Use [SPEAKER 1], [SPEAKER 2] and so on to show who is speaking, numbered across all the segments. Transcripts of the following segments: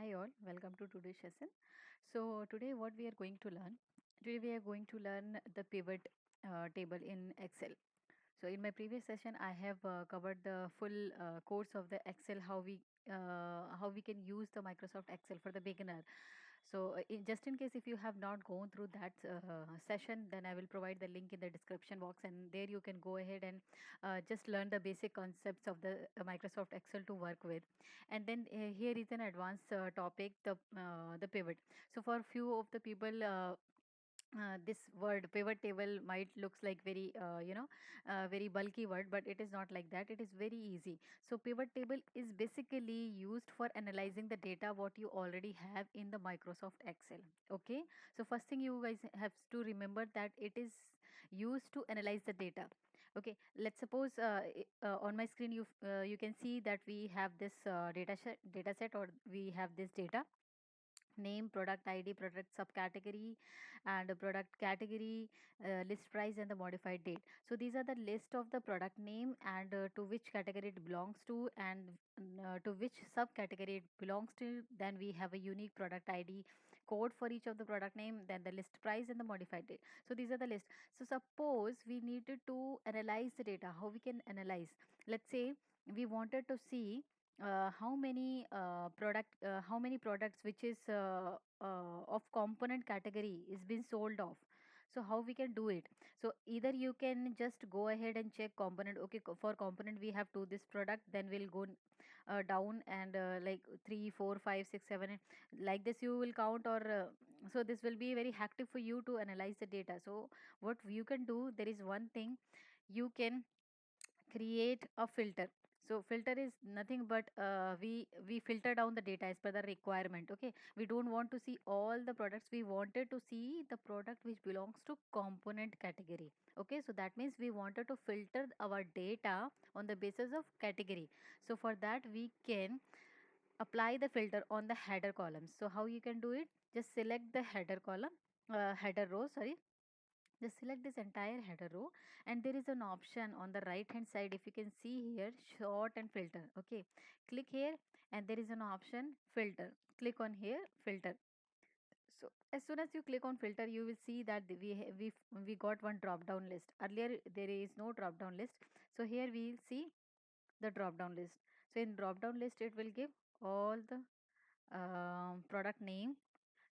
[SPEAKER 1] Hi all, welcome to today's session. So today what we are going to learn? Today we are going to learn the pivot table in Excel. So in my previous session, I have covered the full course of the Excel, how we can use the Microsoft Excel for the beginner. So just in case if you have not gone through that session, then I will provide the link in the description box, and there you can go ahead and just learn the basic concepts of the Microsoft Excel to work with. And then here is an advanced topic, the pivot. So for few of the people. This word pivot table might looks like very very bulky word, but it is not like that. It is very easy. So pivot table is basically used for analyzing the data what you already have in the Microsoft Excel. Okay, so first thing you guys have to remember that it is used to analyze the data. Okay, let's suppose on my screen you can see that we have this data set, or we have this data name, product id, product subcategory, and a product category, list price, and the modified date. So these are the list of the product name, and to which category it belongs to, and to which subcategory it belongs to. Then we have a unique product id code for each of the product name, then the list price and the modified date. So these are the list. So suppose we needed to analyze the data. How we can analyze? Let's say we wanted to see how many products which is of component category is been sold off. So how we can do it? So either you can just go ahead and check component. Okay, for component we have to this product, then we'll go down, and like 3 4 5 6 7 like this you will count, or so this will be very hectic for you to analyze the data. So what you can do, there is one thing you can create a filter. So filter is nothing but we filter down the data as per the requirement. Okay, we don't want to see all the products, we wanted to see the product which belongs to component category. Okay, so that means we wanted to filter our data on the basis of category. So for that we can apply the filter on the header columns. So how you can do it? Just select the header column, header row, sorry. Just select this entire header row, and there is an option on the right hand side. If you can see here, sort and filter. Okay, click here, and there is an option filter. Click on here, filter. So as soon as you click on filter, you will see that we got one drop down list. Earlier there is no drop down list, so here we will see the drop down list. So in drop down list it will give all the product name.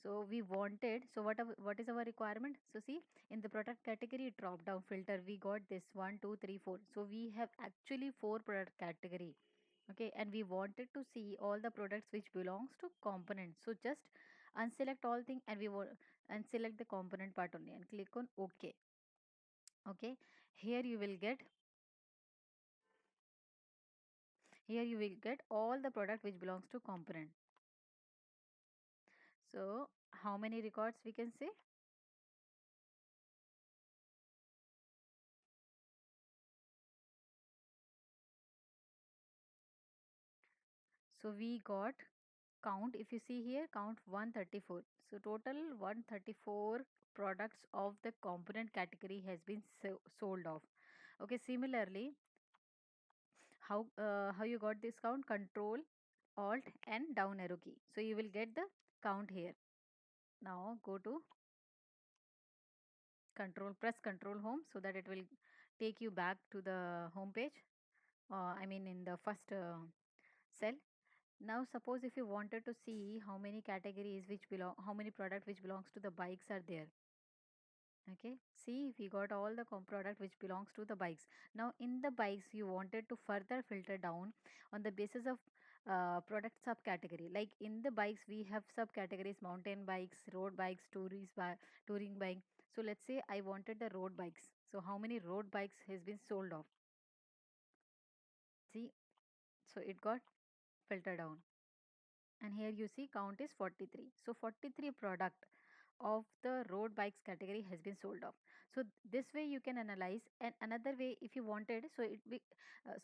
[SPEAKER 1] So we wanted, so what is our requirement? So see, in the product category drop down filter, we got this 1 2 3 4. So we have actually 4 product category. Okay, and we wanted to see all the products which belongs to component. So just unselect all thing, and we want and select the component part only, and click on OK. Okay, here you will get, here you will get all the product which belongs to component. So how many records we can say? So we got count, if you see here, count 134. So total 134 products of the component category has been sold off. Okay, similarly, how you got this count? Control alt and down arrow key, so you will get the count here. Now go to control, press control home, so that it will take you back to the home page, I mean in the first cell. Now suppose if you wanted to see how many categories which belong, how many product which belongs to the bikes are there. Okay, see, we got all the product which belongs to the bikes. Now in the bikes you wanted to further filter down on the basis of product subcategory. Like in the bikes we have subcategories: mountain bikes, road bikes, touring bike. So let's say I wanted the road bikes. So how many road bikes has been sold off? See, so it got filtered down, and here you see count is 43. So 43 product of the road bikes category has been sold off. So this way you can analyze. And another way, if you wanted, so it be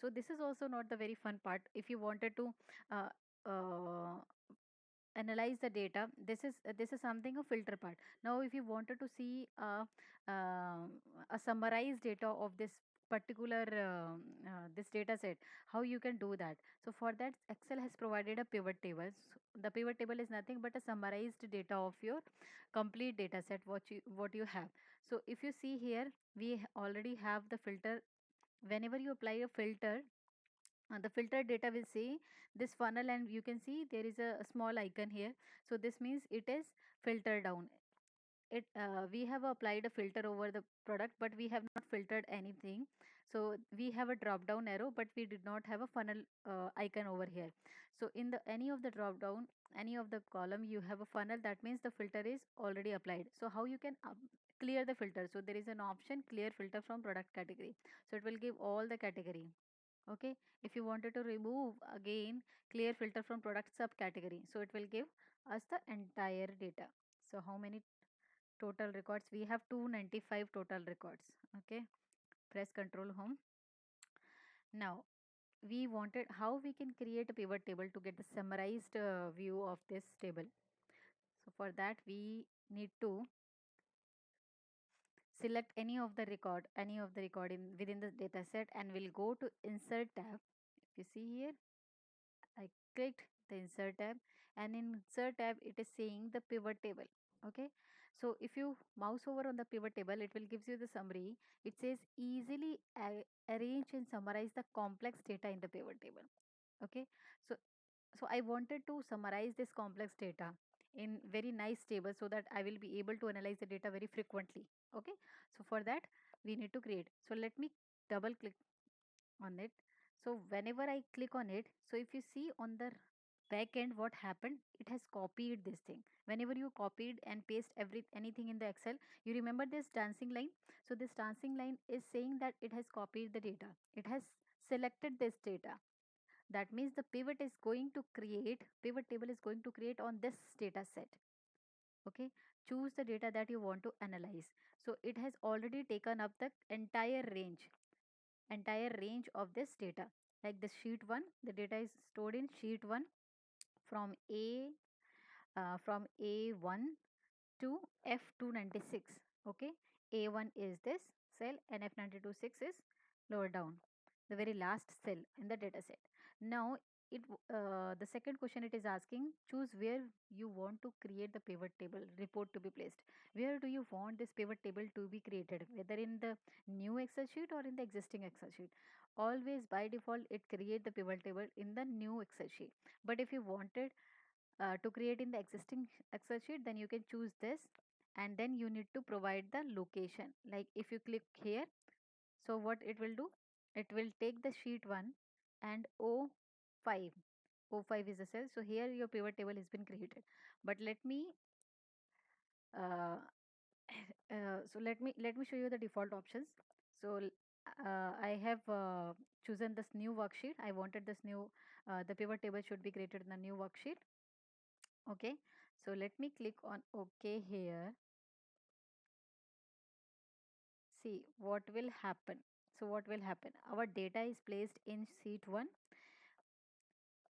[SPEAKER 1] so this is also not the very fun part. If you wanted to uh, uh, analyze the data, this is something a filter part. Now if you wanted to see a summarized data of this particular this data set, how you can do that. So for that, Excel has provided a pivot table. The pivot table is nothing but a summarized data of your complete data set, what you have. So if you see here, we already have the filter. Whenever you apply a filter, the filtered data will see this funnel, and you can see there is a small icon here. So this means it is filtered down. We have applied a filter over the product, but we have not filtered anything. So we have a drop down arrow, but we did not have a funnel icon over here. So in the any of the drop down, any of the column, you have a funnel, that means the filter is already applied. So how you can clear the filter? So there is an option, clear filter from product category. So it will give all the category. Okay, if you wanted to remove again, clear filter from product subcategory, so it will give us the entire data. So how many total records we have? 295 total records. Okay, press control home. Now we wanted how we can create a pivot table to get the summarized view of this table. So for that, we need to select any of the record in within the data set, and we'll go to insert tab. If you see here, I clicked the insert tab, and in insert tab it is saying the pivot table. Okay, so if you mouse over on the pivot table, it will gives you the summary. It says easily arrange and summarize the complex data in the pivot table. Okay, so I wanted to summarize this complex data in very nice table so that I will be able to analyze the data very frequently. Okay, so for that, we need to create. So let me double click on it. So whenever I click on it, so if you see on the back end what happened, it has copied this thing. Whenever you copied and paste anything in the Excel, you remember this dancing line. So this dancing line is saying that it has copied the data, it has selected this data. That means the pivot table is going to create on this data set. Okay, choose the data that you want to analyze. So it has already taken up the entire range of this data. Like the sheet 1, the data is stored in sheet 1 from A1 to F296. Okay, A1 is this cell and F926 is lower down, the very last cell in the data set. Now the second question it is asking, choose where you want to create the pivot table report to be placed. Where do you want this pivot table to be created, whether in the new Excel sheet or in the existing Excel sheet? Always by default it create the pivot table in the new Excel sheet. But if you wanted to create in the existing Excel sheet, then you can choose this, and then you need to provide the location. Like if you click here, so what it will do, it will take the sheet 1 and O5. O5 is the cell, so here your pivot table has been created. But uh, let me show you the default options. So I have chosen this new worksheet. I wanted this new the pivot table should be created in the new worksheet. Okay, so let me click on OK here. See what will happen. So what will happen, our data is placed in sheet 1.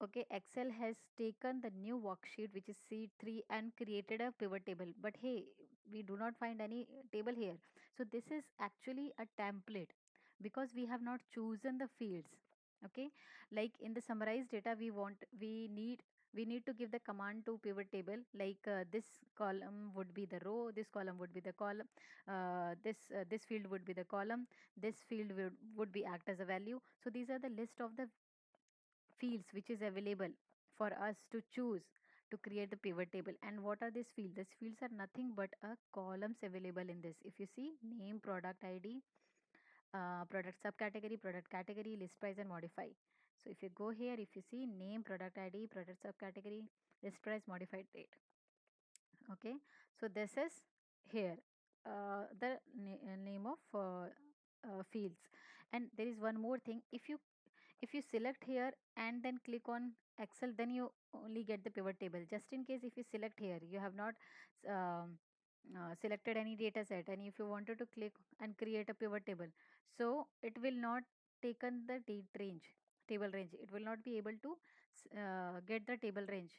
[SPEAKER 1] Okay, Excel has taken the new worksheet which is sheet 3 and created a pivot table, but hey, we do not find any table here. So this is actually a template because we have not chosen the fields. Okay, like in the summarized data, we need to give the command to pivot table, like this column would be the row, this column would be the column, this field would be the column, this field would be act as a value. So these are the list of the fields which is available for us to choose to create the pivot table. And what are these fields? These fields are nothing but columns available in this. If you see, name, product ID, product subcategory, product category, list price, and modify. So if you go here, if you see name, product ID, product subcategory, list price, modified date. Okay, so this is here the name of fields. And there is one more thing. If you select here and then click on Excel, then you only get the pivot table. Just in case if you select here, you have not selected any data set, and if you wanted to click and create a pivot table, so it will not taken the table range. It will not be able to get the table range.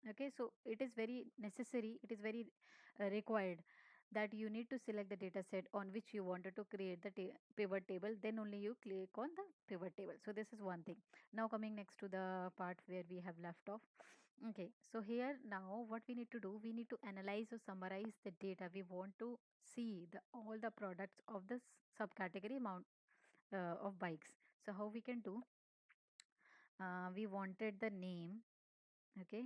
[SPEAKER 1] Okay, so it is very necessary, it is very required that you need to select the data set on which you wanted to create the pivot table, then only you click on the pivot table. So this is one thing. Now coming next to the part where we have left off. Okay, so here now what we need to do, we need to analyze or summarize the data. We want to see the all the products of this subcategory amount of bikes. So how we can do, we wanted the name. Okay,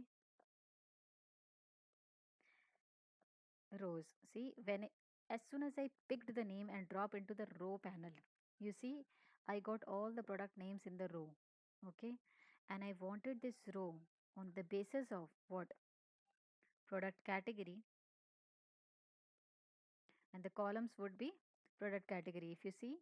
[SPEAKER 1] rows. See, as soon as I picked the name and drop into the row panel, you see, I got all the product names in the row. Okay, and I wanted this row on the basis of what, product category, and the columns would be product category. If you see,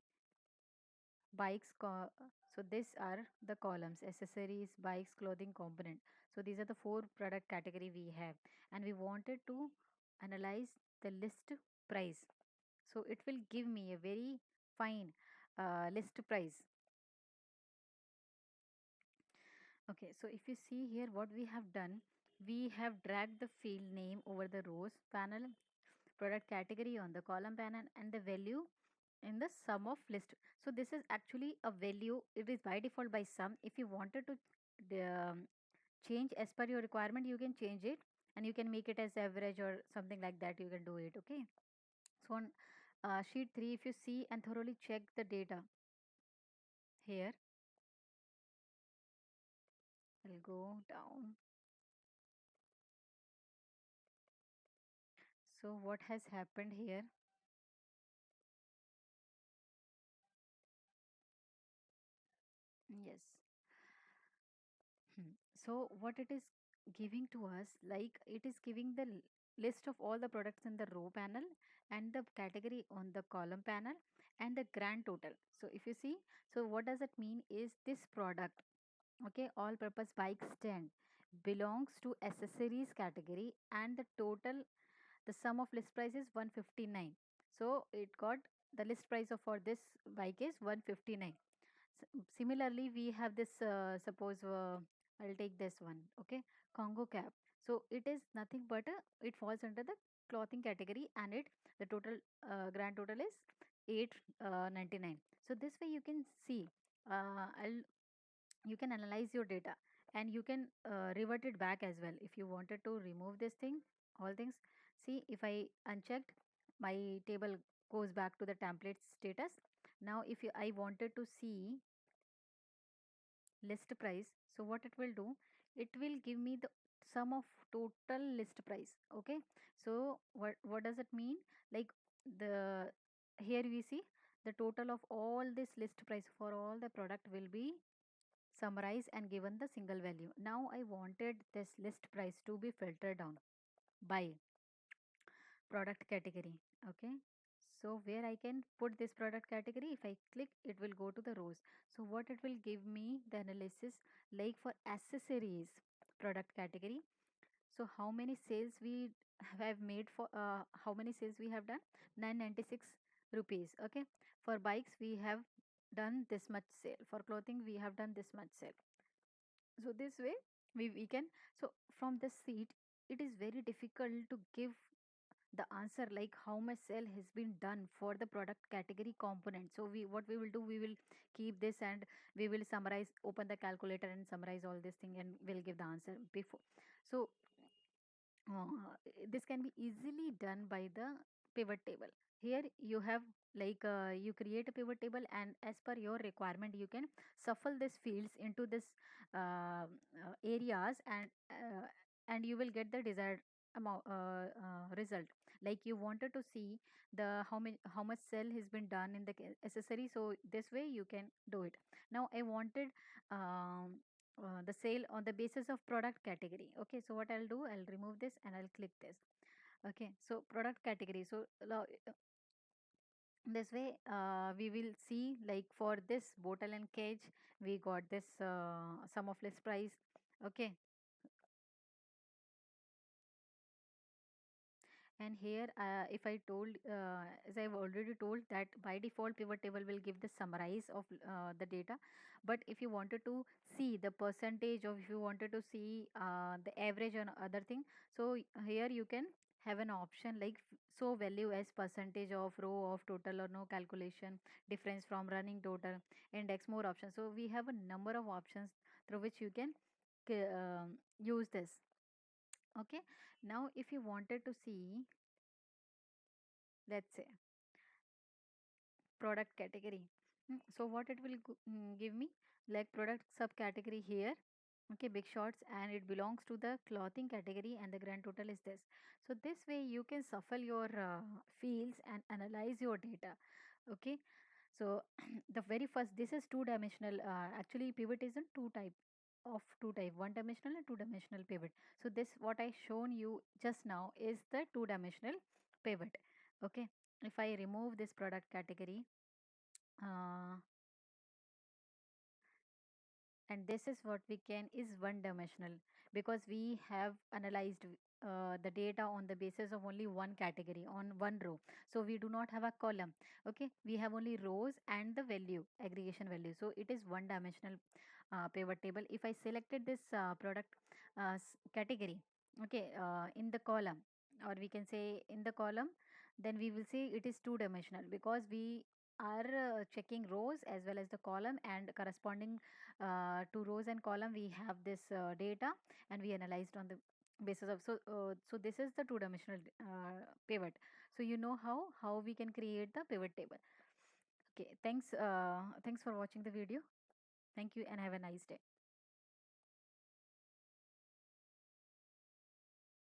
[SPEAKER 1] so these are the columns: accessories, bikes, clothing, component. So these are the four product category we have, and we wanted to analyze the list price. So it will give me a very fine list price. Okay, so if you see here what we have done, we have dragged the field name over the rows panel, product category on the column panel, and the value in the sum of list. So this is actually a value, it is by default by sum. If you wanted to um, change as per your requirement, you can change it, and you can make it as average or something like that, you can do it. Okay, so on sheet 3, if you see and thoroughly check the data here, I'll go down. So what has happened here? Yes. Hmm. So what it is giving to us, like it is giving the list of all the products in the row panel and the category on the column panel and the grand total. So if you see, so what does it mean is this product, okay, all purpose bike stand, belongs to accessories category, and the total, the sum of list price is 159. So it got the list price of for this bike is 159. Similarly, we have this, suppose I'll take this one, okay, Congo cap. So it is nothing but it falls under the clothing category, and the total grand total is 899. So this way you can see, I'll you can analyze your data, and you can revert it back as well if you wanted to remove this thing, all things. See, if I unchecked, my table goes back to the template status. Now if I wanted to see list price, so what it will do, it will give me the sum of total list price. Okay, so what does it mean, like the here we see the total of all this list price for all the product will be summarized and given the single value. Now I wanted this list price to be filtered down by product category. Okay, so where I can put this product category, if I click, it will go to the rows. So what it will give me the analysis, like for accessories product category, so how many sales we have made for, how many sales we have done, 996 rupees. Okay, for bikes we have done this much sale, for clothing we have done this much sale. So this way we can, so from the sheet it is very difficult to give the answer like how much sale has been done for the product category component. So we, what we will do, we will keep this and we will summarize, open the calculator and summarize all this thing, and we'll give the answer before. So this can be easily done by the pivot table. Here you have, like you create a pivot table, and as per your requirement you can shuffle these fields into this areas, and you will get the desired amount result. Like you wanted to see the how much sell has been done in the accessory, so this way you can do it. Now I wanted the sale on the basis of product category. Okay, so what I'll do, I'll remove this and I'll click this. Okay, so product category, so this way we will see, like for this bottle and cage we got this sum of list price. Okay, and here if I told, as I've already told, that by default pivot table will give the summarize of the data. But if you wanted to see the percentage, or if you wanted to see the average on other thing, so here you can have an option like so value as percentage of row of total or no calculation, difference from running total, index, more options. So we have a number of options through which you can use this. Okay, now if you wanted to see, let's say, product category. So what it will give me, like product subcategory here. Okay, big shorts, and it belongs to the clothing category, and the grand total is this. So this way you can shuffle your fields and analyze your data. Okay, so the very first, this is two dimensional. Actually, pivot is in two type, one dimensional and two dimensional pivot. So this what I shown you just now is the two dimensional pivot. Okay, if I remove this product category, uh, and this is what we can is one dimensional, because we have analyzed the data on the basis of only one category on one row. So we do not have a column. Okay, we have only rows and the value, aggregation value. So it is one dimensional pivot table. If I selected this product category, okay, in the column, or we can say in the column, then we will see it is two dimensional, because we are checking rows as well as the column, and corresponding to rows and column we have this data, and we analyzed on the basis of. So this is the two dimensional pivot. So you know how we can create the pivot table. Okay, thanks for watching the video. Thank you and have a nice day.